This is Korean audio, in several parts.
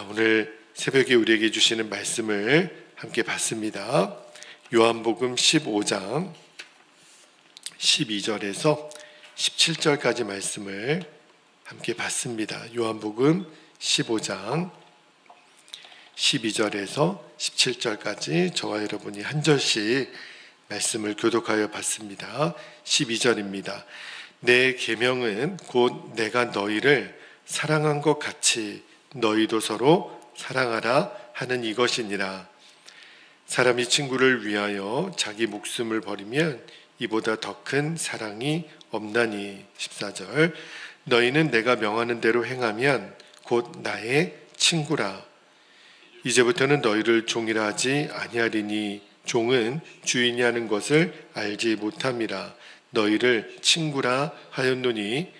오늘 새벽에 우리에게 주시는 말씀을 함께 봤습니다. 요한복음 15장 12절에서 17절까지 말씀을 함께 봤습니다. 요한복음 15장 12절에서 17절까지 저와 여러분이 한 절씩 말씀을 교독하여 봤습니다. 12절입니다. 내 계명은 곧 내가 너희를 사랑한 것 같이 너희도 서로 사랑하라 하는 이것이니라. 사람이 친구를 위하여 자기 목숨을 버리면 이보다 더 큰 사랑이 없나니. 14절 너희는 내가 명하는 대로 행하면 곧 나의 친구라. 이제부터는 너희를 종이라 하지 아니하리니 종은 주인이 하는 것을 알지 못함이라. 너희를 친구라 하였노니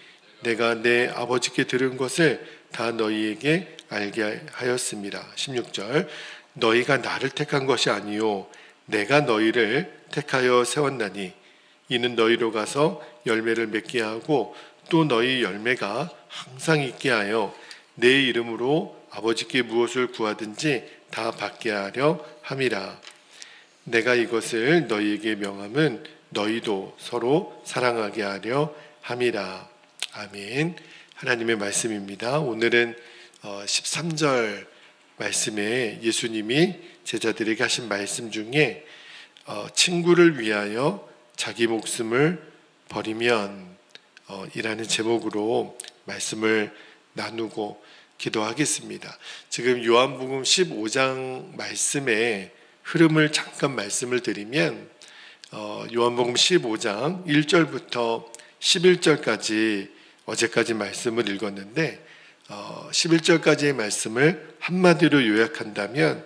내가 내 아버지께 들은 것을 다 너희에게 알게 하였습니다. 16절 너희가 나를 택한 것이 아니요 내가 너희를 택하여 세웠나니 이는 너희로 가서 열매를 맺게 하고 또 너희 열매가 항상 있게 하여 내 이름으로 아버지께 무엇을 구하든지 다 받게 하려 함이라. 내가 이것을 너희에게 명함은 너희도 서로 사랑하게 하려 함이라. 아멘. 하나님의 말씀입니다. 오늘은 13절 말씀에 예수님이 제자들에게 하신 말씀 중에 친구를 위하여 자기 목숨을 버리면 이라는 제목으로 말씀을 나누고 기도하겠습니다. 지금 요한복음 15장 말씀의 흐름을 잠깐 말씀을 드리면 요한복음 15장 1절부터 11절까지 어제까지 말씀을 읽었는데 11절까지의 말씀을 한마디로 요약한다면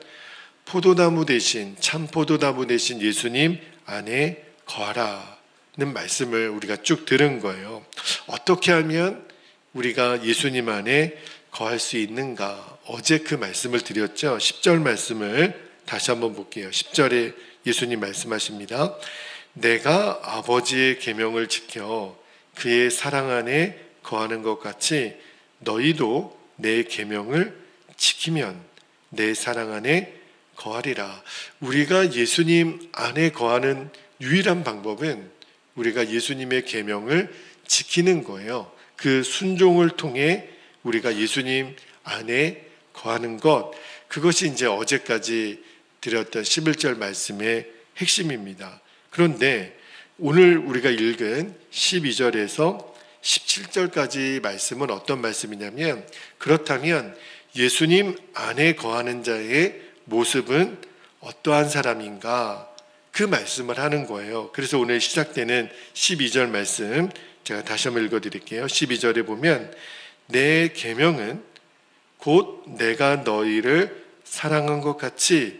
포도나무 대신 참 포도나무 대신 예수님 안에 거하라는 말씀을 우리가 쭉 들은 거예요. 어떻게 하면 우리가 예수님 안에 거할 수 있는가? 어제 그 말씀을 드렸죠. 10절 말씀을 다시 한번 볼게요. 10절에 예수님 말씀하십니다. 내가 아버지의 계명을 지켜 그의 사랑 안에 거하는 것 같이 너희도 내 계명을 지키면 내 사랑 안에 거하리라. 우리가 예수님 안에 거하는 유일한 방법은 우리가 예수님의 계명을 지키는 거예요. 그 순종을 통해 우리가 예수님 안에 거하는 것, 그것이 이제 어제까지 드렸던 11절 말씀의 핵심입니다. 그런데 오늘 우리가 읽은 12절에서 17절까지 말씀은 어떤 말씀이냐면, 그렇다면 예수님 안에 거하는 자의 모습은 어떠한 사람인가? 그 말씀을 하는 거예요. 그래서 오늘 시작되는 12절 말씀 제가 다시 한번 읽어드릴게요. 12절에 보면 내 계명은 곧 내가 너희를 사랑한 것 같이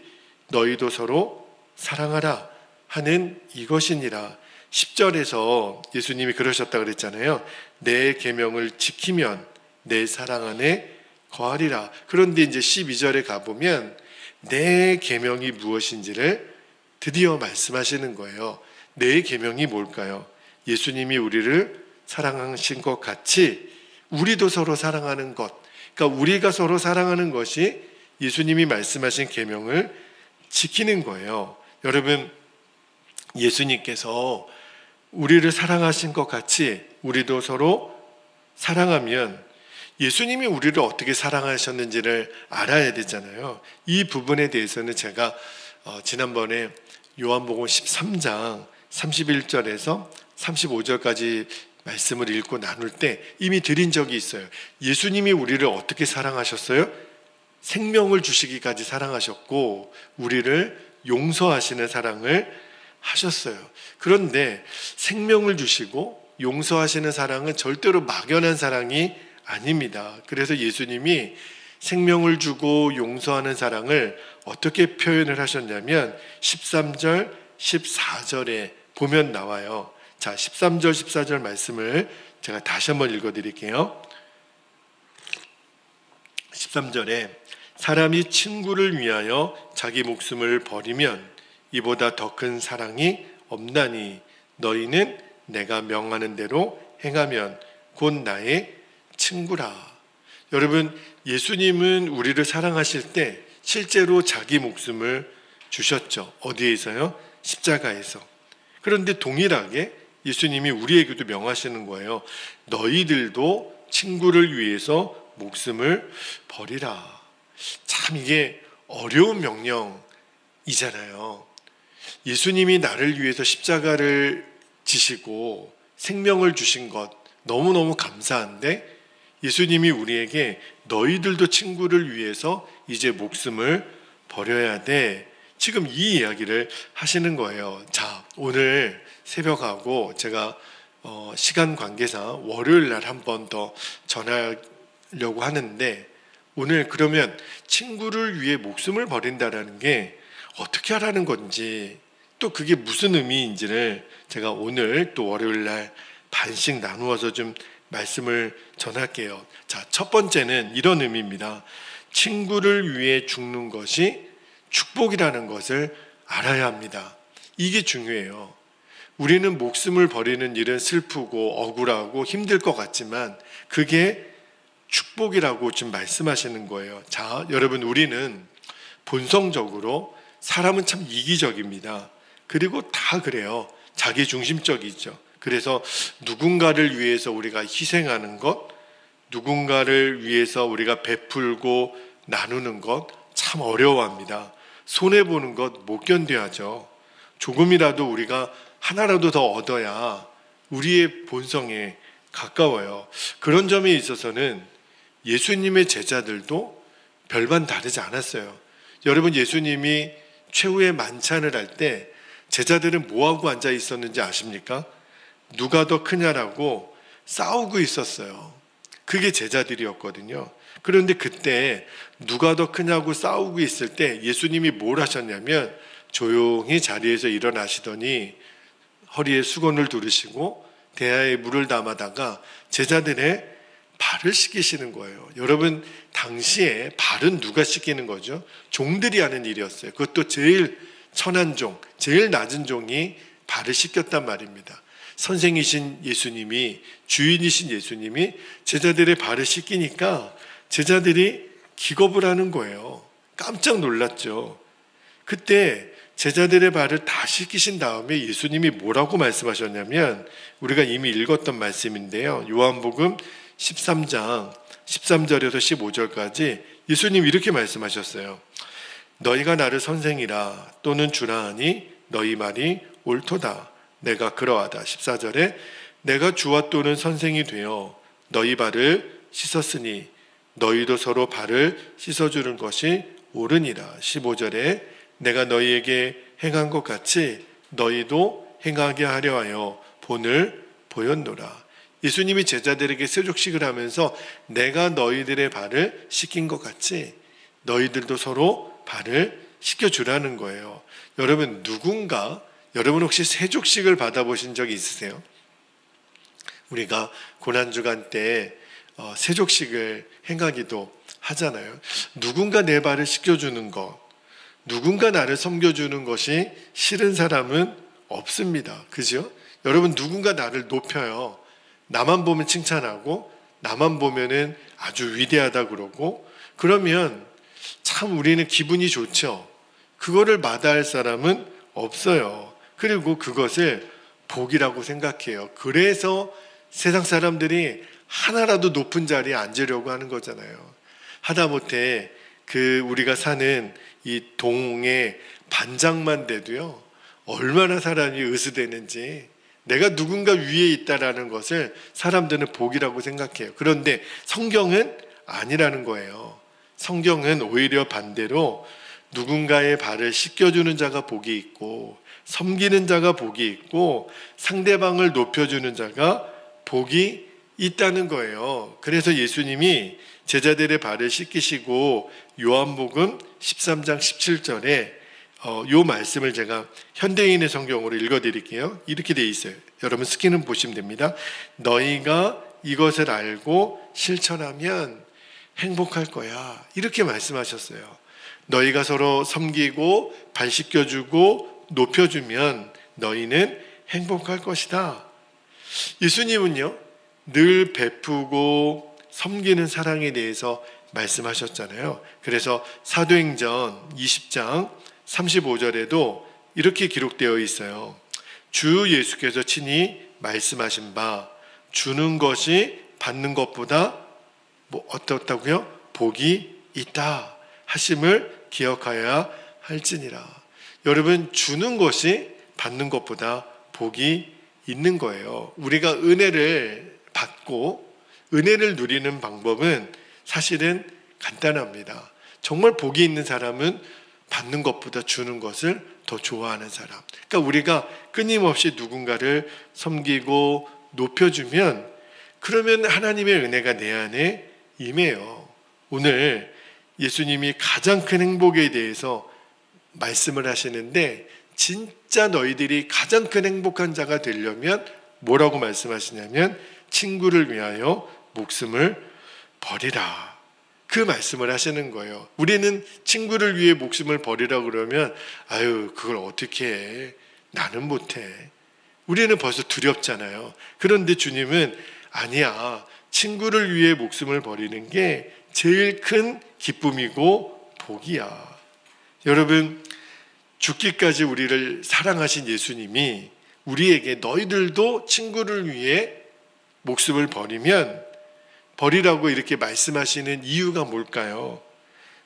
너희도 서로 사랑하라 하는 이것이니라. 10절에서 예수님이 그러셨다 그랬잖아요. 내 계명을 지키면 내 사랑 안에 거하리라. 그런데 이제 12절에 가보면 내 계명이 무엇인지를 드디어 말씀하시는 거예요. 내 계명이 뭘까요? 예수님이 우리를 사랑하신 것 같이 우리도 서로 사랑하는 것. 그러니까 우리가 서로 사랑하는 것이 예수님이 말씀하신 계명을 지키는 거예요. 여러분, 예수님께서 우리를 사랑하신 것 같이 우리도 서로 사랑하면 예수님이 우리를 어떻게 사랑하셨는지를 알아야 되잖아요. 이 부분에 대해서는 제가 지난번에 요한복음 13장 31절에서 35절까지 말씀을 읽고 나눌 때 이미 드린 적이 있어요. 예수님이 우리를 어떻게 사랑하셨어요? 생명을 주시기까지 사랑하셨고 우리를 용서하시는 사랑을 하셨어요. 그런데 생명을 주시고 용서하시는 사랑은 절대로 막연한 사랑이 아닙니다. 그래서 예수님이 생명을 주고 용서하는 사랑을 어떻게 표현을 하셨냐면 13절, 14절에 보면 나와요. 자, 13절, 14절 말씀을 제가 다시 한번 읽어드릴게요. 13절에 사람이 친구를 위하여 자기 목숨을 버리면 이보다 더 큰 사랑이 없나니 너희는 내가 명하는 대로 행하면 곧 나의 친구라. 여러분, 예수님은 우리를 사랑하실 때 실제로 자기 목숨을 주셨죠. 어디에서요? 십자가에서. 그런데 동일하게 예수님이 우리에게도 명하시는 거예요. 너희들도 친구를 위해서 목숨을 버리라. 참 이게 어려운 명령이잖아요. 예수님이 나를 위해서 십자가를 지시고 생명을 주신 것 너무너무 감사한데, 예수님이 우리에게 너희들도 친구를 위해서 이제 목숨을 버려야 돼. 지금 이 이야기를 하시는 거예요. 자, 오늘 새벽하고 제가 시간 관계상 월요일 날 한 번 더 전하려고 하는데, 오늘 그러면 친구를 위해 목숨을 버린다라는 게 어떻게 하라는 건지, 또 그게 무슨 의미인지를 제가 오늘 또 월요일 날 반씩 나누어서 좀 말씀을 전할게요. 자, 첫 번째는 이런 의미입니다. 친구를 위해 죽는 것이 축복이라는 것을 알아야 합니다. 이게 중요해요. 우리는 목숨을 버리는 일은 슬프고 억울하고 힘들 것 같지만 그게 축복이라고 지금 말씀하시는 거예요. 자, 여러분, 우리는 본성적으로 사람은 참 이기적입니다. 그리고 다 그래요. 자기 중심적이죠. 그래서 누군가를 위해서 우리가 희생하는 것, 누군가를 위해서 우리가 베풀고 나누는 것 참 어려워합니다. 손해보는 것 못 견뎌하죠. 조금이라도 우리가 하나라도 더 얻어야 우리의 본성에 가까워요. 그런 점에 있어서는 예수님의 제자들도 별반 다르지 않았어요. 여러분, 예수님이 최후의 만찬을 할 때 제자들은 뭐하고 앉아 있었는지 아십니까? 누가 더 크냐라고 싸우고 있었어요. 그게 제자들이었거든요. 그런데 그때 누가 더 크냐고 싸우고 있을 때 예수님이 뭘 하셨냐면 조용히 자리에서 일어나시더니 허리에 수건을 두르시고 대야에 물을 담아다가 제자들의 발을 씻기시는 거예요. 여러분, 당시에 발은 누가 씻기는 거죠? 종들이 하는 일이었어요. 그것도 제일 천한 종, 제일 낮은 종이 발을 씻겼단 말입니다. 선생이신 예수님이, 주인이신 예수님이 제자들의 발을 씻기니까 제자들이 기겁을 하는 거예요. 깜짝 놀랐죠. 그때 제자들의 발을 다 씻기신 다음에 예수님이 뭐라고 말씀하셨냐면, 우리가 이미 읽었던 말씀인데요, 요한복음 13장 13절에서 15절까지 예수님 이렇게 말씀하셨어요. 너희가 나를 선생이라 또는 주라 하니 너희 말이 옳도다. 내가 그러하다. 14절에 내가 주와 또는 선생이 되어 너희 발을 씻었으니 너희도 서로 발을 씻어주는 것이 옳으니라. 15절에 내가 너희에게 행한 것 같이 너희도 행하게 하려 하여 본을 보였노라. 예수님이 제자들에게 세족식을 하면서 내가 너희들의 발을 씻긴 것 같이 너희들도 서로 발을 씻겨주라는 거예요. 여러분, 여러분 혹시 세족식을 받아보신 적이 있으세요? 우리가 고난주간 때 세족식을 행하기도 하잖아요. 누군가 내 발을 씻겨주는 것, 누군가 나를 섬겨주는 것이 싫은 사람은 없습니다. 그죠? 여러분, 누군가 나를 높여요. 나만 보면 칭찬하고 나만 보면은 아주 위대하다 그러고, 그러면 참 우리는 기분이 좋죠. 그거를 마다할 사람은 없어요. 그리고 그것을 복이라고 생각해요. 그래서 세상 사람들이 하나라도 높은 자리에 앉으려고 하는 거잖아요. 하다못해 우리가 사는 이 동의 반장만 돼도요, 얼마나 사람이 으스대는지, 내가 누군가 위에 있다라는 것을 사람들은 복이라고 생각해요. 그런데 성경은 아니라는 거예요. 성경은 오히려 반대로 누군가의 발을 씻겨주는 자가 복이 있고, 섬기는 자가 복이 있고, 상대방을 높여주는 자가 복이 있다는 거예요. 그래서 예수님이 제자들의 발을 씻기시고 요한복음 13장 17절에 요 말씀을 제가 현대인의 성경으로 읽어드릴게요. 이렇게 돼 있어요. 여러분 스크린 보시면 됩니다. 너희가 이것을 알고 실천하면 행복할 거야. 이렇게 말씀하셨어요. 너희가 서로 섬기고 발 씻겨주고 높여주면 너희는 행복할 것이다. 예수님은요, 늘 베푸고 섬기는 사랑에 대해서 말씀하셨잖아요. 그래서 사도행전 20장 35절에도 이렇게 기록되어 있어요. 주 예수께서 친히 말씀하신 바 주는 것이 받는 것보다 어떻다고요? 복이 있다 하심을 기억하여야 할지니라. 여러분, 주는 것이 받는 것보다 복이 있는 거예요. 우리가 은혜를 받고 은혜를 누리는 방법은 사실은 간단합니다. 정말 복이 있는 사람은 받는 것보다 주는 것을 더 좋아하는 사람. 그러니까 우리가 끊임없이 누군가를 섬기고 높여주면 그러면 하나님의 은혜가 내 안에 임해요. 오늘 예수님이 가장 큰 행복에 대해서 말씀을 하시는데 진짜 너희들이 가장 큰 행복한 자가 되려면 뭐라고 말씀하시냐면 친구를 위하여 목숨을 버리라. 그 말씀을 하시는 거예요. 우리는 친구를 위해 목숨을 버리라 그러면 아유 그걸 어떻게 해? 나는 못해. 우리는 벌써 두렵잖아요. 그런데 주님은 아니야. 친구를 위해 목숨을 버리는 게 제일 큰 기쁨이고 복이야. 여러분, 죽기까지 우리를 사랑하신 예수님이 우리에게 너희들도 친구를 위해 목숨을 버리라고 이렇게 말씀하시는 이유가 뭘까요?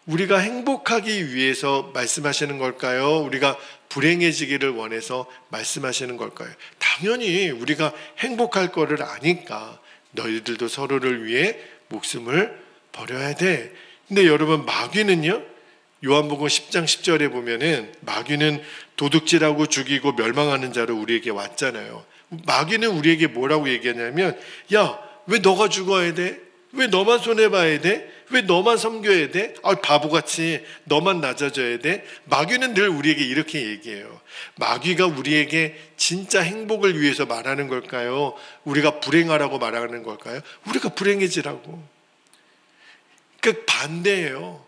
우리가 행복하기 위해서 말씀하시는 걸까요? 우리가 불행해지기를 원해서 말씀하시는 걸까요? 당연히 우리가 행복할 거를 아니까 너희들도 서로를 위해 목숨을 버려야 돼. 근데 여러분, 마귀는요? 요한복음 10장 10절에 보면은 마귀는 도둑질하고 죽이고 멸망하는 자로 우리에게 왔잖아요. 마귀는 우리에게 뭐라고 얘기하냐면 야, 왜 너가 죽어야 돼? 왜 너만 손해봐야 돼? 왜 너만 섬겨야 돼? 바보같이 너만 낮아져야 돼? 마귀는 늘 우리에게 이렇게 얘기해요. 마귀가 우리에게 진짜 행복을 위해서 말하는 걸까요? 우리가 불행하라고 말하는 걸까요? 우리가 불행해지라고. 그 반대예요.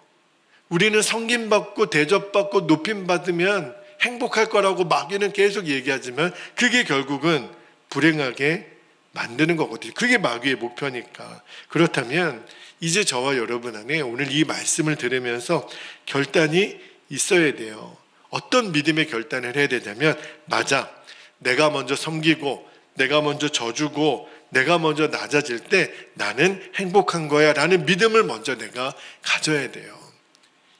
우리는 섬김받고 대접받고 높임받으면 행복할 거라고 마귀는 계속 얘기하지만 그게 결국은 불행하게 만드는 거거든요. 그게 마귀의 목표니까. 그렇다면 이제 저와 여러분 안에 오늘 이 말씀을 들으면서 결단이 있어야 돼요. 어떤 믿음의 결단을 해야 되냐면 맞아. 내가 먼저 섬기고 내가 먼저 져주고 내가 먼저 낮아질 때 나는 행복한 거야 라는 믿음을 먼저 내가 가져야 돼요.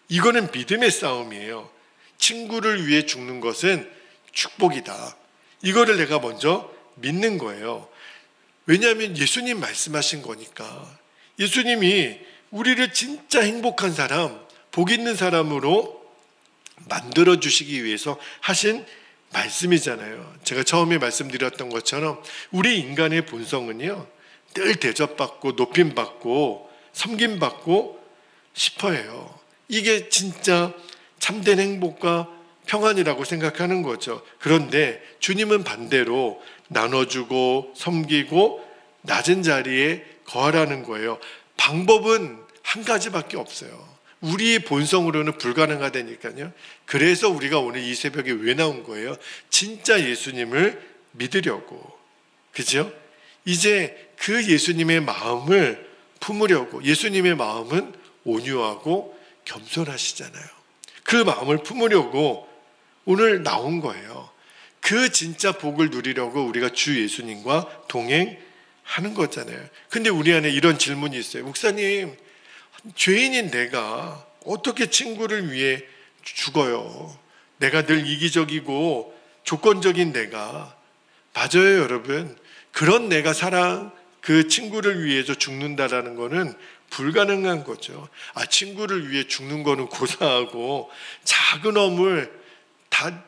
이거는 믿음의 싸움이에요. 친구를 위해 죽는 것은 축복이다. 이거를 내가 먼저 믿는 거예요. 왜냐하면 예수님 말씀하신 거니까. 예수님이 우리를 진짜 행복한 사람, 복 있는 사람으로 만들어 주시기 위해서 하신 말씀이잖아요. 제가 처음에 말씀드렸던 것처럼 우리 인간의 본성은요, 늘 대접받고 높임받고 섬김받고 싶어해요. 이게 진짜 참된 행복과 평안이라고 생각하는 거죠. 그런데 주님은 반대로 나눠주고 섬기고 낮은 자리에 거하라는 거예요. 방법은 한 가지밖에 없어요. 우리의 본성으로는 불가능하다니까요. 그래서 우리가 오늘 이 새벽에 왜 나온 거예요? 진짜 예수님을 믿으려고. 그죠? 이제 그 예수님의 마음을 품으려고. 예수님의 마음은 온유하고 겸손하시잖아요. 그 마음을 품으려고 오늘 나온 거예요. 그 진짜 복을 누리려고 우리가 주 예수님과 동행하는 거잖아요. 근데 우리 안에 이런 질문이 있어요. 목사님, 죄인인 내가 어떻게 친구를 위해 죽어요? 내가 늘 이기적이고 조건적인 내가. 맞아요, 여러분. 그런 내가 그 친구를 위해서 죽는다라는 거는 불가능한 거죠. 친구를 위해 죽는 거는 고사하고 작은 허물 다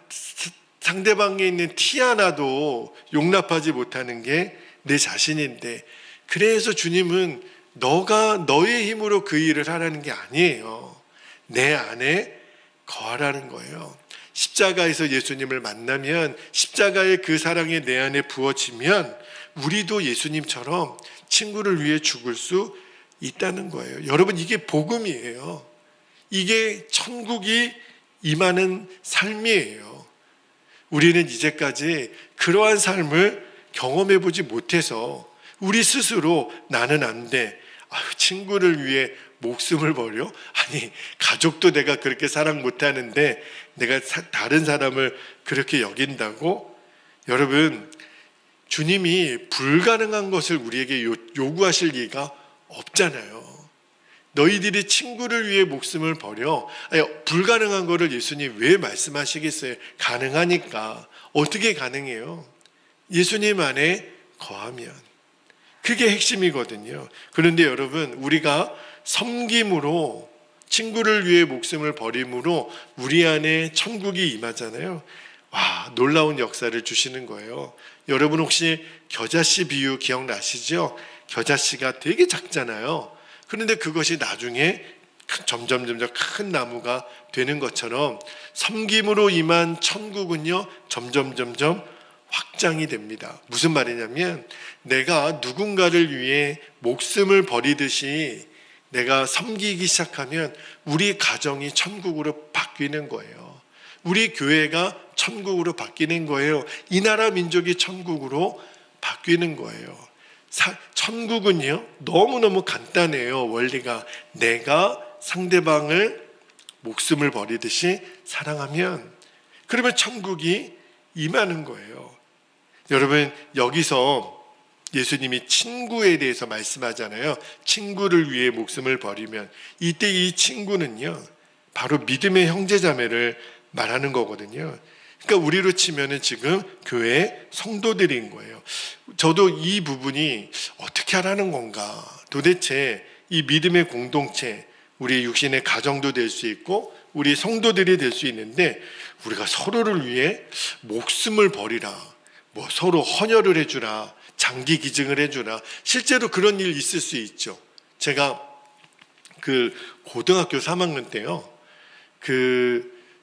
상대방에 있는 티 하나도 용납하지 못하는 게 내 자신인데, 그래서 주님은 너가 너의 힘으로 그 일을 하라는 게 아니에요. 내 안에 거하라는 거예요. 십자가에서 예수님을 만나면, 십자가의 그 사랑이 내 안에 부어지면 우리도 예수님처럼 친구를 위해 죽을 수 있다는 거예요. 여러분, 이게 복음이에요. 이게 천국이 임하는 삶이에요. 우리는 이제까지 그러한 삶을 경험해 보지 못해서 우리 스스로 나는 안 돼. 친구를 위해 목숨을 버려? 아니, 가족도 내가 그렇게 사랑 못하는데 내가 다른 사람을 그렇게 여긴다고? 여러분, 주님이 불가능한 것을 우리에게 요구하실 리가 없잖아요. 너희들이 친구를 위해 목숨을 버려. 아니, 불가능한 거를 예수님 왜 말씀하시겠어요? 가능하니까. 어떻게 가능해요? 예수님 안에 거하면. 그게 핵심이거든요. 그런데 여러분, 우리가 섬김으로, 친구를 위해 목숨을 버림으로 우리 안에 천국이 임하잖아요. 와, 놀라운 역사를 주시는 거예요. 여러분 혹시 겨자씨 비유 기억나시죠? 겨자씨가 되게 작잖아요. 그런데 그것이 나중에 점점 큰 나무가 되는 것처럼 섬김으로 임한 천국은요, 점점 확장이 됩니다. 무슨 말이냐면, 내가 누군가를 위해 목숨을 버리듯이 내가 섬기기 시작하면 우리 가정이 천국으로 바뀌는 거예요. 우리 교회가 천국으로 바뀌는 거예요. 이 나라 민족이 천국으로 바뀌는 거예요. 천국은요, 너무너무 간단해요. 원리가 내가 상대방을 목숨을 버리듯이 사랑하면, 그러면 천국이 임하는 거예요. 여러분, 여기서 예수님이 친구에 대해서 말씀하잖아요. 친구를 위해 목숨을 버리면, 이때 이 친구는요, 바로 믿음의 형제자매를 말하는 거거든요. 그러니까 우리로 치면은 지금 교회 성도들인 거예요. 저도 이 부분이 어떻게 하라는 건가, 도대체 이 믿음의 공동체, 우리 육신의 가정도 될 수 있고 우리 성도들이 될 수 있는데, 우리가 서로를 위해 목숨을 버리라, 뭐 서로 헌혈을 해주라, 장기 기증을 해주라, 실제로 그런 일 있을 수 있죠. 제가 그 고등학교 3학년 때요,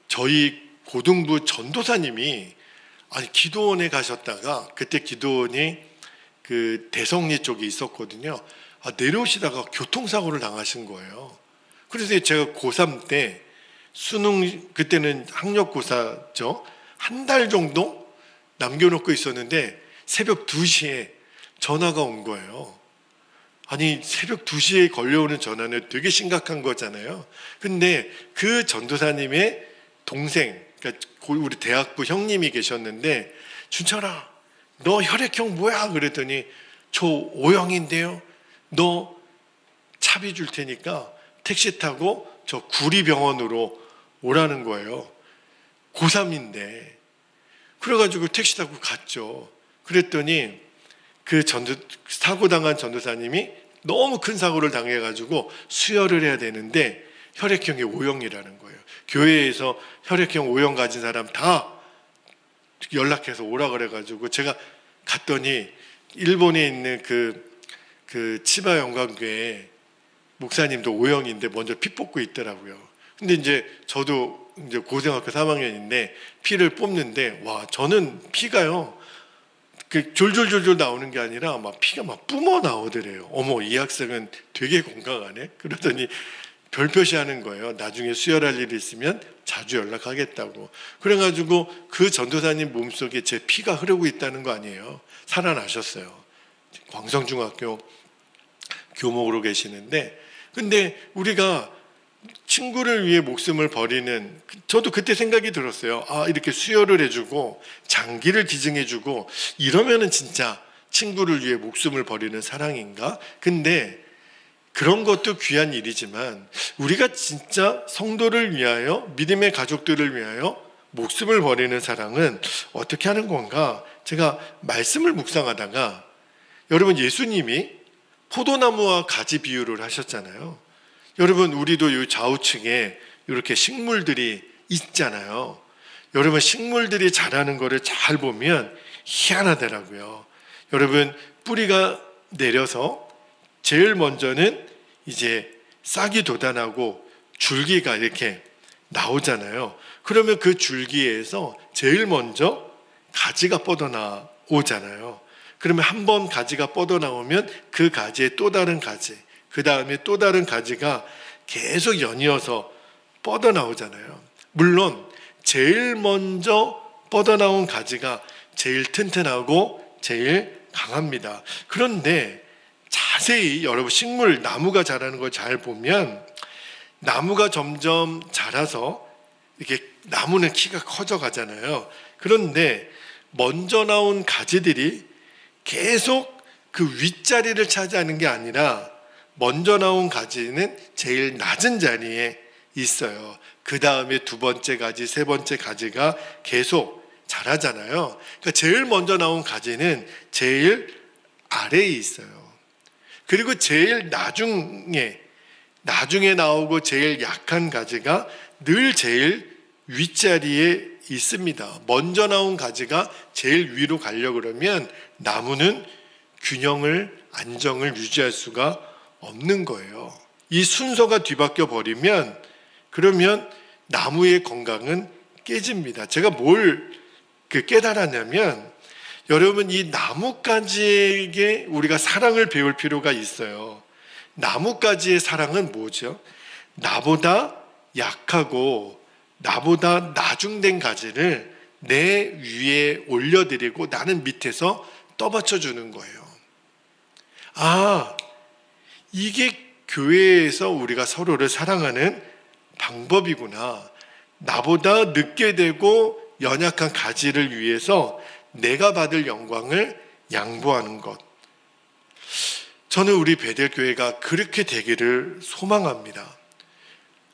저희 고등부 전도사님이 기도원에 가셨다가, 그때 기도원이 대성리 쪽에 있었거든요. 내려오시다가 교통사고를 당하신 거예요. 그래서 제가 고3 때 수능, 그때는 학력고사죠, 한 달 정도 남겨놓고 있었는데 새벽 2시에 전화가 온 거예요. 아니, 새벽 2시에 걸려오는 전화는 되게 심각한 거잖아요. 근데 그 전도사님의 동생, 그러니까 우리 대학부 형님이 계셨는데, 준철아, 너 혈액형 뭐야? 그랬더니 저 O형인데요, 너 차비 줄 테니까 택시 타고 저 구리병원으로 오라는 거예요. 고3인데. 그래가지고 택시 타고 갔죠. 그랬더니 사고당한 전도사님이 너무 큰 사고를 당해가지고 수혈을 해야 되는데 혈액형이 O형이라는 거예요. 교회에서 혈액형 O형 가진 사람 다 연락해서 오라 그래가지고 제가 갔더니 일본에 있는 그 치바 영광교회 목사님도 O형인데 먼저 피 뽑고 있더라고요. 근데 이제 저도 이제 고등학교 3학년인데 피를 뽑는데, 와, 저는 피가요, 졸졸졸졸 나오는 게 아니라 피가 뿜어 나오더래요. 어머, 이 학생은 되게 건강하네. 그러더니 별표시 하는 거예요. 나중에 수혈할 일이 있으면 자주 연락하겠다고. 그래가지고 그 전도사님 몸속에 제 피가 흐르고 있다는 거 아니에요. 살아나셨어요. 광성중학교 교목으로 계시는데, 근데 우리가 친구를 위해 목숨을 버리는, 저도 그때 생각이 들었어요. 이렇게 수혈을 해주고 장기를 기증해주고 이러면은 진짜 친구를 위해 목숨을 버리는 사랑인가? 근데 그런 것도 귀한 일이지만, 우리가 진짜 성도를 위하여, 믿음의 가족들을 위하여 목숨을 버리는 사랑은 어떻게 하는 건가? 제가 말씀을 묵상하다가, 여러분, 예수님이 포도나무와 가지 비유를 하셨잖아요. 여러분, 우리도 이 좌우측에 이렇게 식물들이 있잖아요. 여러분, 식물들이 자라는 거를 잘 보면 희한하더라고요. 여러분, 뿌리가 내려서 제일 먼저는 이제 싹이 돋아나고 줄기가 이렇게 나오잖아요. 그러면 그 줄기에서 제일 먼저 가지가 뻗어나오잖아요. 그러면 한 번 가지가 뻗어나오면 그 가지에 또 다른 가지, 그 다음에 또 다른 가지가 계속 연이어서 뻗어나오잖아요. 물론 제일 먼저 뻗어나온 가지가 제일 튼튼하고 제일 강합니다. 그런데 잘 자세히 여러분 식물, 나무가 자라는 걸 잘 보면 나무가 점점 자라서 이렇게 나무는 키가 커져 가잖아요. 그런데 먼저 나온 가지들이 계속 그 윗자리를 차지하는 게 아니라 먼저 나온 가지는 제일 낮은 자리에 있어요. 그 다음에 두 번째 가지, 세 번째 가지가 계속 자라잖아요. 그러니까 제일 먼저 나온 가지는 제일 아래에 있어요. 그리고 제일 나중에 나오고 제일 약한 가지가 늘 제일 윗자리에 있습니다. 먼저 나온 가지가 제일 위로 가려고 그러면 나무는 균형을, 안정을 유지할 수가 없는 거예요. 이 순서가 뒤바뀌어 버리면 그러면 나무의 건강은 깨집니다. 제가 뭘 깨달았냐면 여러분, 이 나뭇가지에게 우리가 사랑을 배울 필요가 있어요. 나뭇가지의 사랑은 뭐죠? 나보다 약하고 나보다 나중된 가지를 내 위에 올려드리고 나는 밑에서 떠받쳐 주는 거예요. 아, 이게 교회에서 우리가 서로를 사랑하는 방법이구나. 나보다 늦게 되고 연약한 가지를 위해서 내가 받을 영광을 양보하는 것. 저는 우리 베델교회가 그렇게 되기를 소망합니다.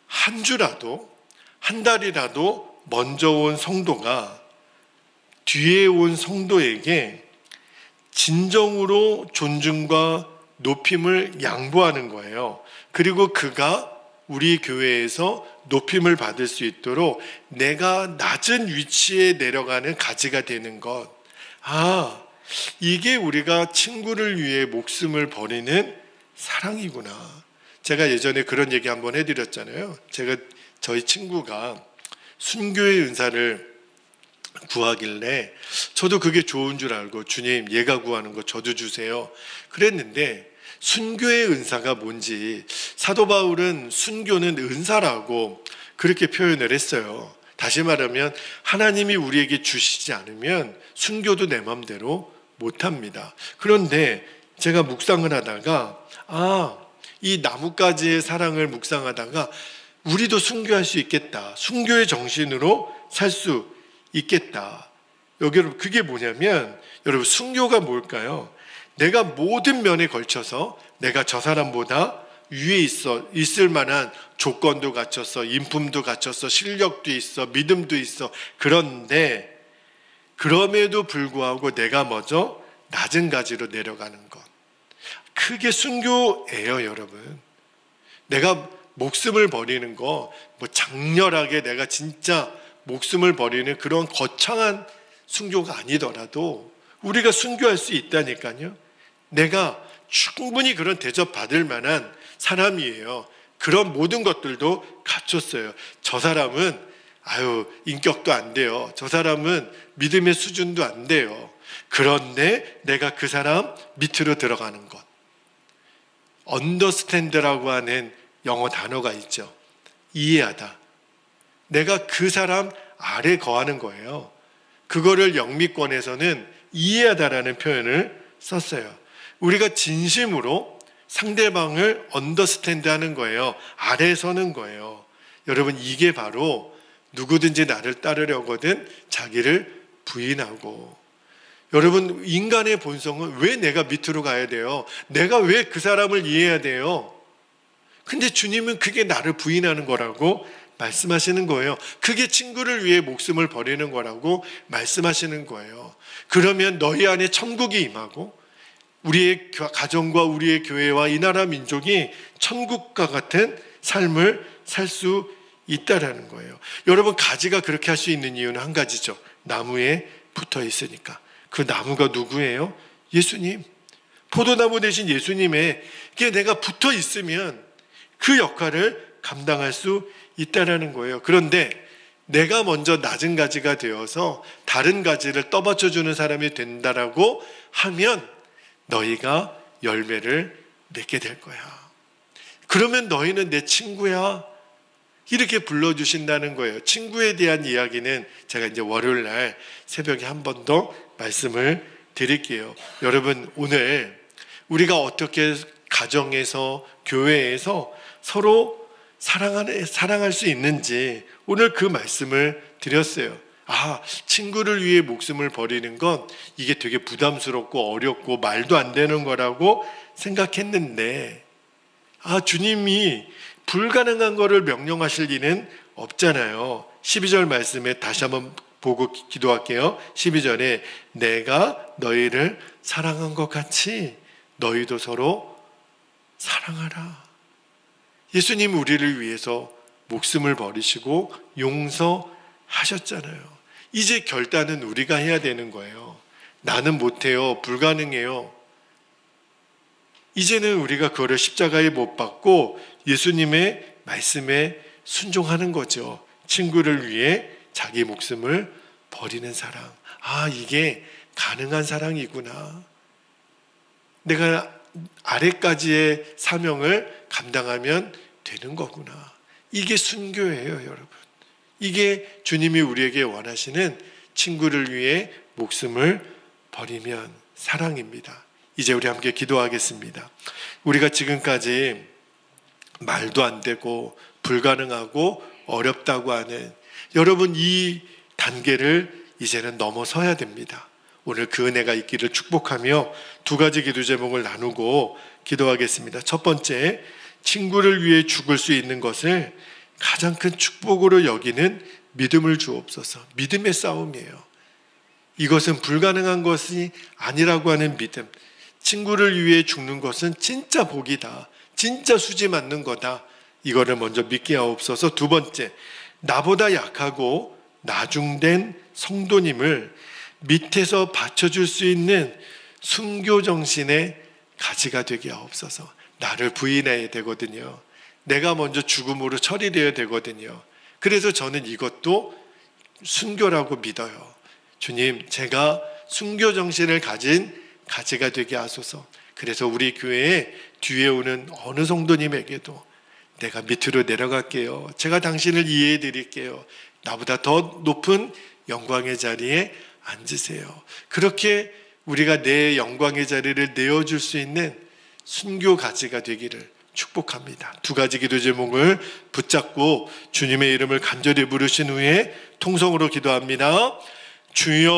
한 주라도, 한 달이라도 먼저 온 성도가 뒤에 온 성도에게 진정으로 존중과 높임을 양보하는 거예요. 그리고 그가 우리 교회에서 높임을 받을 수 있도록 내가 낮은 위치에 내려가는 가지가 되는 것. 아, 이게 우리가 친구를 위해 목숨을 버리는 사랑이구나. 제가 예전에 그런 얘기 한번 해드렸잖아요. 저희 친구가 순교의 은사를 구하길래 저도 그게 좋은 줄 알고 주님, 얘가 구하는 거 저도 주세요 그랬는데, 순교의 은사가 뭔지 사도 바울은 순교는 은사라고 그렇게 표현을 했어요. 다시 말하면 하나님이 우리에게 주시지 않으면 순교도 내 맘대로 못합니다. 그런데 제가 묵상을 하다가 이 나뭇가지의 사랑을 묵상하다가 우리도 순교할 수 있겠다. 순교의 정신으로 살 수 있겠다. 여러분, 그게 뭐냐면 여러분, 순교가 뭘까요? 내가 모든 면에 걸쳐서 내가 저 사람보다 위에 있을 만한 조건도 갖췄어, 인품도 갖췄어, 실력도 있어, 믿음도 있어. 그런데 그럼에도 불구하고 내가 먼저 낮은 가지로 내려가는 것. 그게 순교예요, 여러분. 내가 목숨을 버리는 거, 장렬하게 내가 진짜 목숨을 버리는 그런 거창한 순교가 아니더라도 우리가 순교할 수 있다니까요. 내가 충분히 그런 대접 받을 만한 사람이에요. 그런 모든 것들도 갖췄어요. 저 사람은 인격도 안 돼요. 저 사람은 믿음의 수준도 안 돼요. 그런데 내가 그 사람 밑으로 들어가는 것. understand라고 하는 영어 단어가 있죠. 이해하다. 내가 그 사람 아래 거하는 거예요. 그거를 영미권에서는 이해하다라는 표현을 썼어요. 우리가 진심으로 상대방을 언더스탠드 하는 거예요. 아래 서는 거예요. 여러분, 이게 바로 누구든지 나를 따르려거든 자기를 부인하고. 여러분, 인간의 본성은 왜 내가 밑으로 가야 돼요? 내가 왜 그 사람을 이해해야 돼요? 근데 주님은 그게 나를 부인하는 거라고 말씀하시는 거예요. 그게 친구를 위해 목숨을 버리는 거라고 말씀하시는 거예요. 그러면 너희 안에 천국이 임하고 우리의 가정과 우리의 교회와 이 나라 민족이 천국과 같은 삶을 살 수 있다라는 거예요. 여러분, 가지가 그렇게 할 수 있는 이유는 한 가지죠. 나무에 붙어 있으니까. 그 나무가 누구예요? 예수님. 포도나무 대신 예수님에게 내가 붙어 있으면 그 역할을 감당할 수 있다라는 거예요. 그런데 내가 먼저 낮은 가지가 되어서 다른 가지를 떠받쳐주는 사람이 된다라고 하면 너희가 열매를 맺게 될 거야. 그러면 너희는 내 친구야. 이렇게 불러주신다는 거예요. 친구에 대한 이야기는 제가 이제 월요일 날 새벽에 한 번 더 말씀을 드릴게요. 여러분, 오늘 우리가 어떻게 가정에서 교회에서 서로 사랑할 수 있는지 오늘 그 말씀을 드렸어요. 친구를 위해 목숨을 버리는 건 이게 되게 부담스럽고 어렵고 말도 안 되는 거라고 생각했는데 주님이 불가능한 거를 명령하실 리는 없잖아요. 12절 말씀에 다시 한번 보고 기도할게요. 12절에 내가 너희를 사랑한 것 같이 너희도 서로 사랑하라. 예수님 우리를 위해서 목숨을 버리시고 용서하셨잖아요. 이제 결단은 우리가 해야 되는 거예요. 나는 못해요. 불가능해요. 이제는 우리가 그거를 십자가에 못 박고 예수님의 말씀에 순종하는 거죠. 친구를 위해 자기 목숨을 버리는 사랑. 이게 가능한 사랑이구나. 내가 아래까지의 사명을 감당하면 되는 거구나. 이게 순교예요, 여러분. 이게 주님이 우리에게 원하시는 친구를 위해 목숨을 버리면 사랑입니다. 이제 우리 함께 기도하겠습니다. 우리가 지금까지 말도 안 되고 불가능하고 어렵다고 하는 여러분 이 단계를 이제는 넘어서야 됩니다. 오늘 그 은혜가 있기를 축복하며 두 가지 기도 제목을 나누고 기도하겠습니다. 첫 번째, 친구를 위해 죽을 수 있는 것을 가장 큰 축복으로 여기는 믿음을 주옵소서. 믿음의 싸움이에요. 이것은 불가능한 것이 아니라고 하는 믿음. 친구를 위해 죽는 것은 진짜 복이다. 진짜 수지 맞는 거다. 이거를 먼저 믿게 하옵소서. 두 번째, 나보다 약하고 나중된 성도님을 밑에서 받쳐줄 수 있는 순교 정신의 가지가 되게 하옵소서. 나를 부인해야 되거든요. 내가 먼저 죽음으로 처리되어야 되거든요. 그래서 저는 이것도 순교라고 믿어요. 주님, 제가 순교 정신을 가진 가지가 되게 하소서. 그래서 우리 교회에 뒤에 오는 어느 성도님에게도 내가 밑으로 내려갈게요. 제가 당신을 이해해 드릴게요. 나보다 더 높은 영광의 자리에 앉으세요. 그렇게 우리가 내 영광의 자리를 내어줄 수 있는 순교 가지가 되기를 축복합니다. 두 가지 기도 제목을 붙잡고 주님의 이름을 간절히 부르신 후에 통성으로 기도합니다. 주여